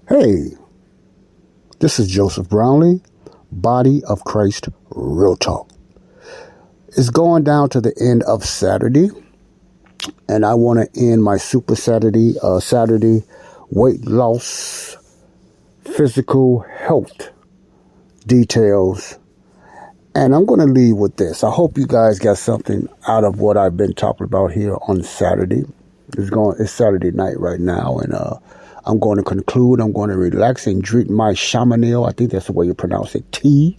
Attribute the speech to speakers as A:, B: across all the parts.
A: Hey, this is Joseph Brownlee, Body of Christ Real Talk. It's going down to the end of Saturday, and I want to end my Super Saturday, weight loss, physical health details, and I'm going to leave with this. I hope you guys got something out of what I've been talking about here on Saturday. It's Saturday night right now, and I'm going to conclude. I'm going to relax and drink my chamomile. I think that's the way you pronounce it. Tea.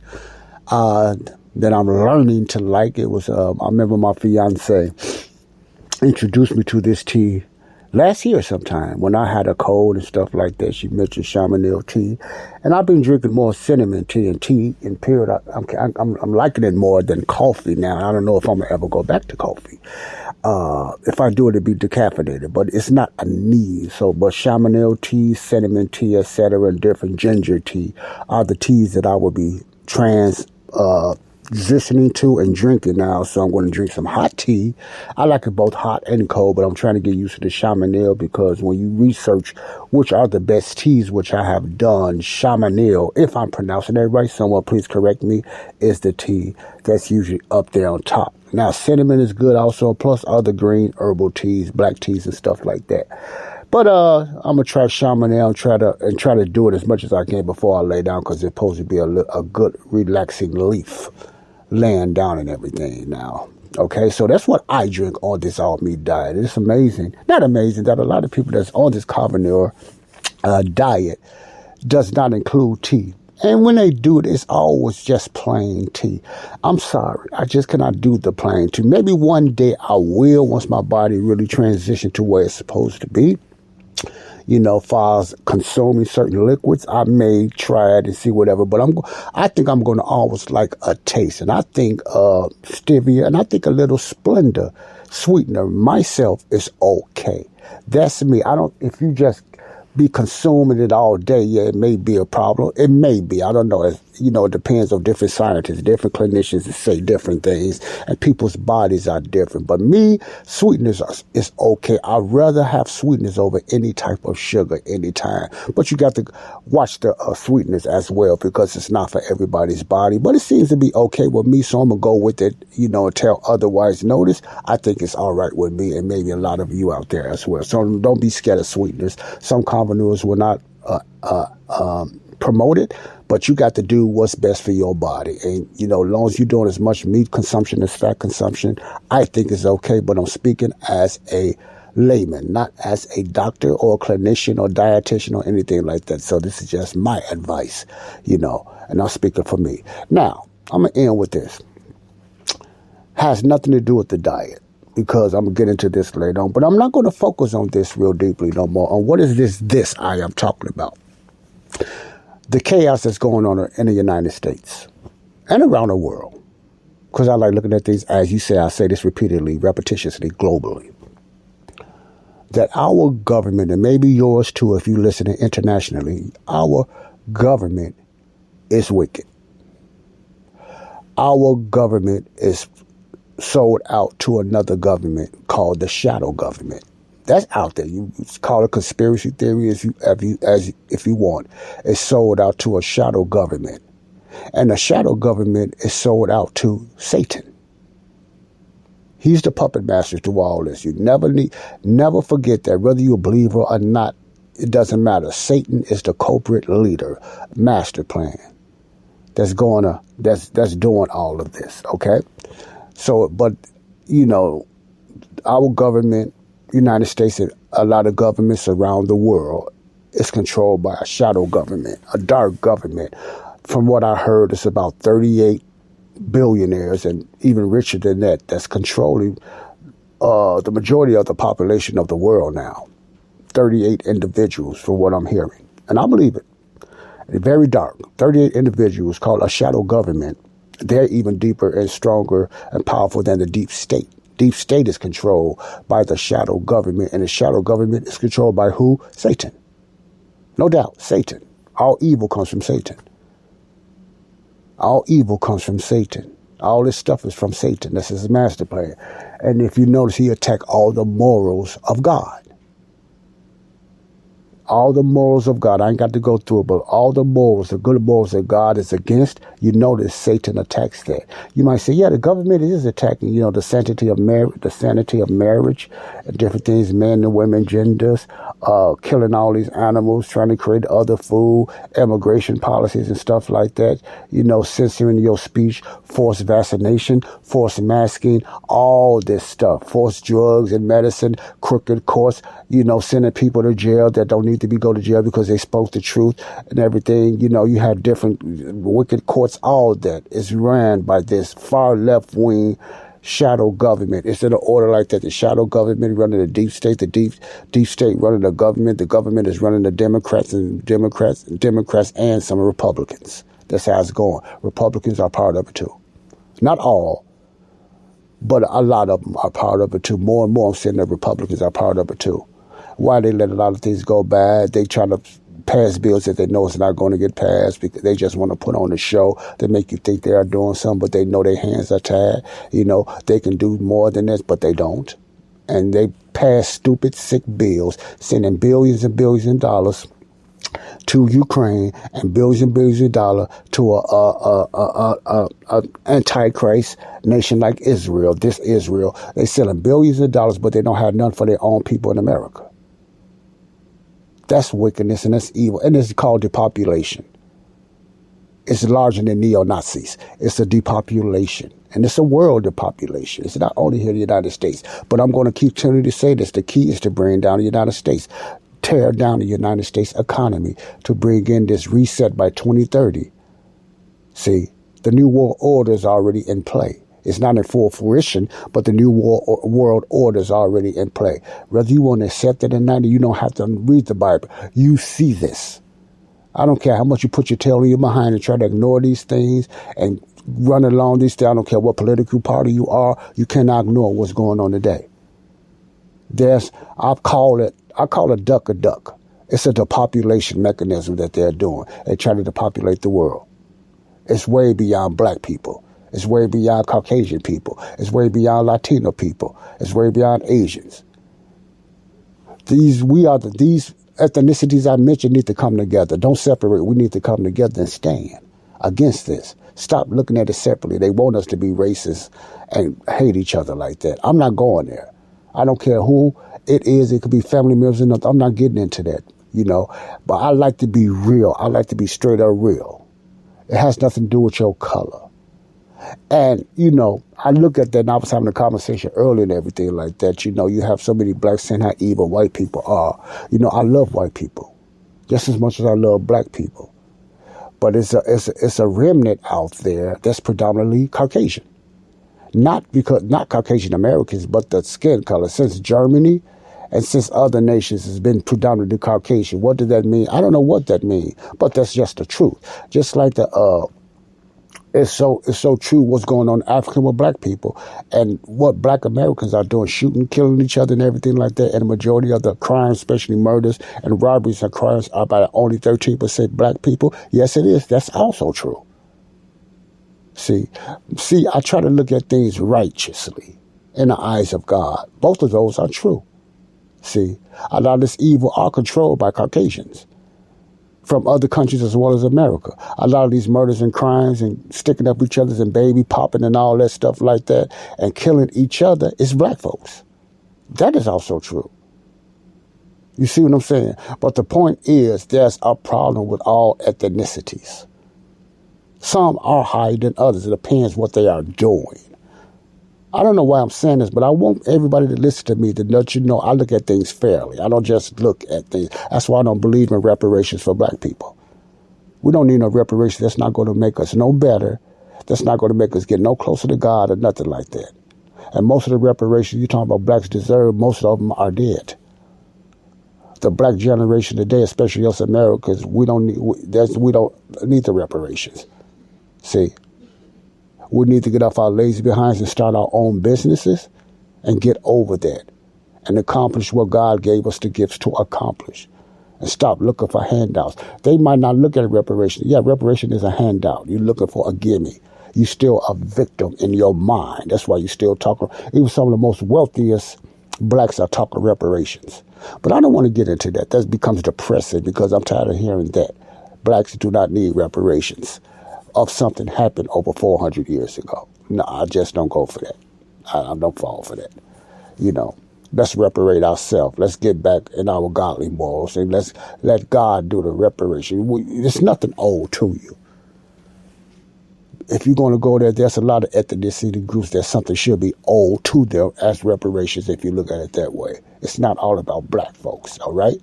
A: That I'm learning to like. It was. I remember my fiance introduced me to this tea last year sometime when I had a cold and stuff like that. She mentioned chamomile tea, and I've been drinking more cinnamon tea and tea in period. I'm liking it more than coffee now. I don't know if I'm gonna ever go back to coffee. If I do it, it'd be decaffeinated, but it's not a need. So, but chamomile tea, cinnamon tea, etc., and different ginger tea are the teas that I will be transitioning to and drinking now. So I'm going to drink some hot tea. I like it both hot and cold, but I'm trying to get used to the chamomile because when you research which are the best teas, which I have done, chamomile, if I'm pronouncing that right, someone please correct me, is the tea that's usually up there on top. Now, cinnamon is good also, plus other green herbal teas, black teas and stuff like that. But I'm gonna try chamomile and try to do it as much as I can before I lay down, because it's supposed to be a good relaxing leaf laying down and everything now. Okay, so that's what I drink on this all meat diet. It's amazing, not amazing, that a lot of people that's on this carnivore diet does not include tea. And when they do it, it's always just plain tea. I'm sorry, I just cannot do the plain tea. Maybe one day I will, once my body really transitions to where it's supposed to be. You know, as far as consuming certain liquids, I may try it and see whatever. But I think I'm going to always like a taste. And I think stevia and I think a little Splenda sweetener myself is okay. That's me. If you just be consuming it all day, yeah, it may be a problem. It may be. I don't know. It depends on different scientists, different clinicians that say different things, and people's bodies are different. But me, sweetness is okay. I'd rather have sweetness over any type of sugar anytime. But you got to watch the sweetness as well, because it's not for everybody's body. But it seems to be okay with me, so I'm going to go with it, until otherwise notice. I think it's all right with me, and maybe a lot of you out there as well. So don't be scared of sweetness. Some carnivores will not promote it, but you got to do what's best for your body. And, as long as you're doing as much meat consumption as fat consumption, I think it's okay. But I'm speaking as a layman, not as a doctor or a clinician or dietitian or anything like that. So this is just my advice, and I'm speaking for me. Now, I'm going to end with this. Has nothing to do with the diet, because I'm going to get into this later on. But I'm not going to focus on this real deeply no more. On what is this I am talking about. The chaos that's going on in the United States and around the world. Because I like looking at things, as you say, I say this repeatedly, repetitiously, globally. That our government, and maybe yours too if you listen internationally, our government is wicked. Our government is sold out to another government called the shadow government. That's out there. You call it conspiracy theory if you want. It's sold out to a shadow government. And the shadow government is sold out to Satan. He's the puppet master to all this. You never forget that, whether you're a believer or not, it doesn't matter. Satan is the culprit leader, master plan. That's doing all of this. Okay. So, but, our government, United States, and a lot of governments around the world is controlled by a shadow government, a dark government. From what I heard, it's about 38 billionaires and even richer than that that's controlling the majority of the population of the world now. 38 individuals, from what I'm hearing. And I believe it. It's very dark. 38 individuals called a shadow government. They're even deeper and stronger and powerful than the deep state. Deep state is controlled by the shadow government, and the shadow government is controlled by who? Satan. No doubt, Satan. All evil comes from Satan. All evil comes from Satan. All this stuff is from Satan. That's his master plan. And if you notice, he attacked all the morals of God. all the morals of God, I ain't got to go through it, but all the morals, the good morals that God is against, you notice Satan attacks that. You might say, yeah, the government is attacking, the sanctity of marriage, different things, men and women, genders, killing all these animals, trying to create other food, immigration policies and stuff like that, censoring your speech, forced vaccination, forced masking, all this stuff, forced drugs and medicine, crooked courts, sending people to jail that don't need to go to jail because they spoke the truth and everything. You have different wicked courts. All that is ran by this far left wing shadow government. It's in an order like that. The shadow government running the deep state, the deep state running the government is running the Democrats and some Republicans. That's how it's going. Republicans are part of it too. Not all, but a lot of them are part of it too. More and more I'm saying that Republicans are part of it too. Why they let a lot of things go bad? They try to pass bills that they know it's not going to get passed because they just want to put on a show to make you think they are doing something, but they know their hands are tied. They can do more than this, but they don't. And they pass stupid, sick bills, sending billions and billions of dollars to Ukraine and billions of dollars to a antichrist nation like Israel. This Israel, they selling billions of dollars, but they don't have none for their own people in America. That's wickedness and that's evil. And it's called depopulation. It's larger than neo-Nazis. It's a depopulation. And it's a world depopulation. It's not only here in the United States. But I'm going to continue to say this. The key is to bring down the United States. Tear down the United States economy to bring in this reset by 2030. See, the New World Order is already in play. It's not in full fruition, but the New World Order is already in play. Whether you want to accept it or not, you don't have to read the Bible. You see this. I don't care how much you put your tail in your behind and try to ignore these things and run along these things. I don't care what political party you are. You cannot ignore what's going on today. I call it duck a duck. It's a depopulation mechanism that they're doing. They're trying to depopulate the world. It's way beyond black people. It's way beyond Caucasian people. It's way beyond Latino people. It's way beyond Asians. These ethnicities I mentioned need to come together. Don't separate. We need to come together and stand against this. Stop looking at it separately. They want us to be racist and hate each other like that. I'm not going there. I don't care who it is. It could be family members. I'm not getting into that, But I like to be real. I like to be straight up real. It has nothing to do with your color. And, I look at that and I was having a conversation earlier and everything like that. You have so many blacks saying how evil white people are. I love white people just as much as I love black people. But it's a remnant out there that's predominantly Caucasian. Not Caucasian Americans, but the skin color. Since Germany and since other nations has been predominantly Caucasian. What does that mean? I don't know what that means, but that's just the truth. Just like it's so true what's going on in Africa with black people and what black Americans are doing, shooting, killing each other and everything like that. And the majority of the crimes, especially murders and robberies and crimes, are by only 13% black people. Yes, it is. That's also true. See, I try to look at things righteously in the eyes of God. Both of those are true. See, a lot of this evil are controlled by Caucasians from other countries as well as America. A lot of these murders and crimes and sticking up each other's and baby popping and all that stuff like that and killing each other is black folks. That is also true. You see what I'm saying? But the point is there's a problem with all ethnicities. Some are higher than others. It depends what they are doing. I don't know why I'm saying this, but I want everybody to listen to me to let you know I look at things fairly. I don't just look at things. That's why I don't believe in reparations for black people. We don't need no reparations. That's not going to make us no better. That's not going to make us get no closer to God or nothing like that. And most of the reparations you're talking about blacks deserve, most of them are dead. The black generation today, especially us Americans, we don't need the reparations. See? We need to get off our lazy behinds and start our own businesses and get over that and accomplish what God gave us the gifts to accomplish and stop looking for handouts. They might not look at reparation. Yeah, reparation is a handout. You're looking for a gimme. You're still a victim in your mind. That's why you're still talking. Even some of the most wealthiest blacks are talking reparations. But I don't want to get into that. That becomes depressing because I'm tired of hearing that. Blacks do not need reparations of something happened over 400 years ago. No, I just don't go for that. I don't fall for that. You know, let's reparate ourselves. Let's get back in our godly morals and let's let God do the reparation. There's nothing old to you. If you're going to go there, there's a lot of ethnicity groups that something should be owed to them as reparations if you look at it that way. It's not all about black folks, all right?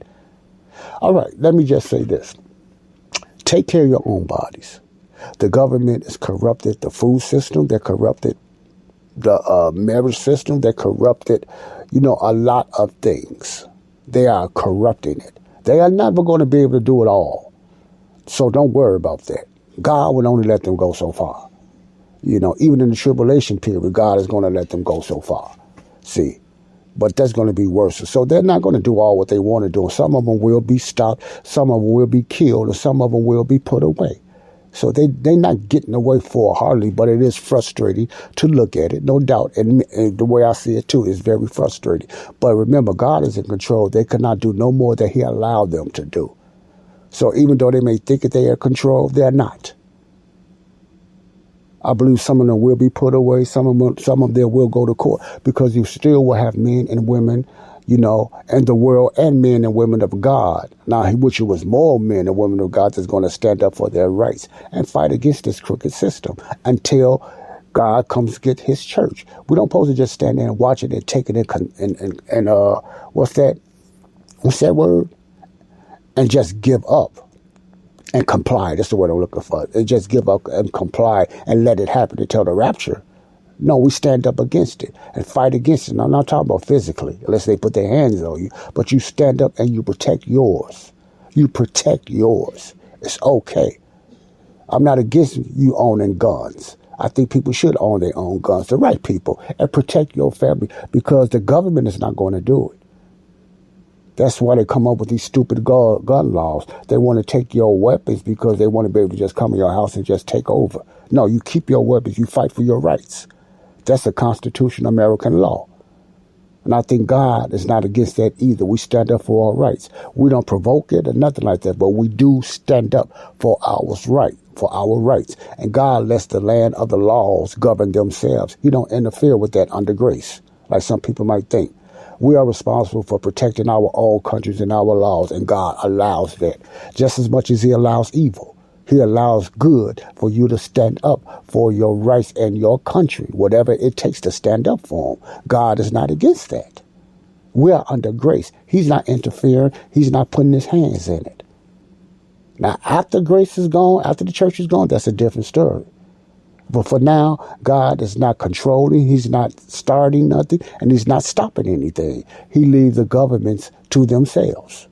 A: All right, let me just say this. Take care of your own bodies. The government is corrupted. The food system, they're corrupted. The marriage system, they're corrupted. You know, a lot of things. They are corrupting it. They are never going to be able to do it all. So don't worry about that. God will only let them go so far. You know, even in the tribulation period, God is going to let them go so far. See, but that's going to be worse. So they're not going to do all what they want to do. Some of them will be stopped. Some of them will be killed. And some of them will be put away. So they're not getting away for hardly, but it is frustrating to look at it, no doubt. And the way I see it, too, is very frustrating. But remember, God is in control. They cannot do no more than he allowed them to do. So even though they may think that they are controlled, they're not. I believe some of them will be put away. Some of them will go to court because you still will have men and women, you know, and the world and men and women of God. Now, which it was more men and women of God that's going to stand up for their rights and fight against this crooked system until God comes get his church. We don't supposed to just stand there and watch it and take it and what's that word? And just give up and comply. That's the word I'm looking for. And just give up and comply and let it happen until the rapture. No, we stand up against it and fight against it. Now, I'm not talking about physically, unless they put their hands on you, but you stand up and you protect yours. You protect yours. It's okay. I'm not against you owning guns. I think people should own their own guns, the right people, and protect your family because the government is not going to do it. That's why they come up with these stupid gun laws. They want to take your weapons because they want to be able to just come in your house and just take over. No, you keep your weapons. You fight for your rights. That's a constitutional American law. And I think God is not against that either. We stand up for our rights. We don't provoke it or nothing like that, but we do stand up for our rights. And God lets the land of the laws govern themselves. He don't interfere with that under grace, like some people might think. We are responsible for protecting our own countries and our laws, and God allows that just as much as he allows evil. He allows good for you to stand up for your rights and your country, whatever it takes to stand up for them. God is not against that. We are under grace. He's not interfering. He's not putting his hands in it. Now, after grace is gone, after the church is gone, that's a different story. But for now, God is not controlling. He's not starting nothing, and he's not stopping anything. He leaves the governments to themselves.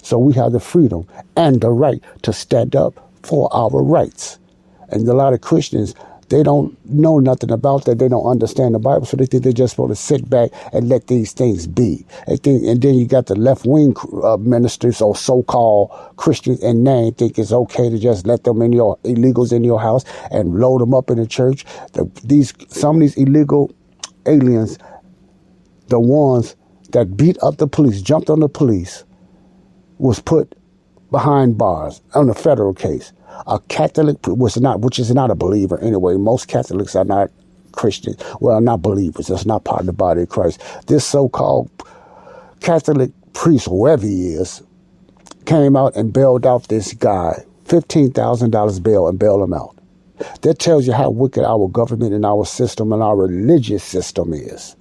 A: So we have the freedom and the right to stand up for our rights. And a lot of Christians, they don't know nothing about that. They don't understand the Bible, so they think they're just supposed to sit back and let these things be. And then you got the left-wing ministers or so-called Christians in name think it's okay to just let them in your illegals in your house and load them up in the church. Some of these illegal aliens, the ones that beat up the police, jumped on the police, was put behind bars on a federal case. A Catholic which is not a believer anyway. Most Catholics are not Christians. Well, not believers. That's not part of the body of Christ. This so-called Catholic priest, whoever he is, came out and bailed out this guy, $15,000 bail, and bailed him out. That tells you how wicked our government and our system and our religious system is.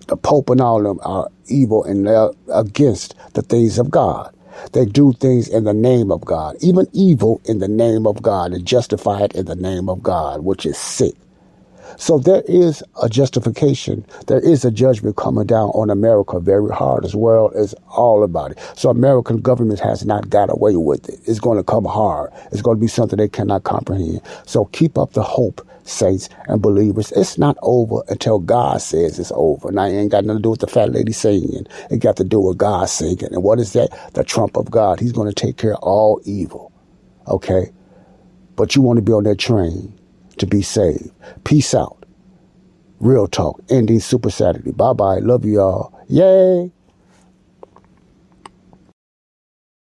A: The Pope and all of them are evil and they're against the things of God. They do things in the name of God, even evil in the name of God, and justify it in the name of God, which is sick. So there is a justification. There is a judgment coming down on America very hard, as well as all about it. So American government has not got away with it. It's going to come hard. It's going to be something they cannot comprehend. So keep up the hope, saints and believers. It's not over until God says it's over. Now, it ain't got nothing to do with the fat lady singing. It got to do with God singing. And what is that? The trump of God. He's going to take care of all evil. Okay? But you want to be on that train to be saved. Peace out. Real talk. Ending Super Saturday. Bye-bye. Love you all. Yay.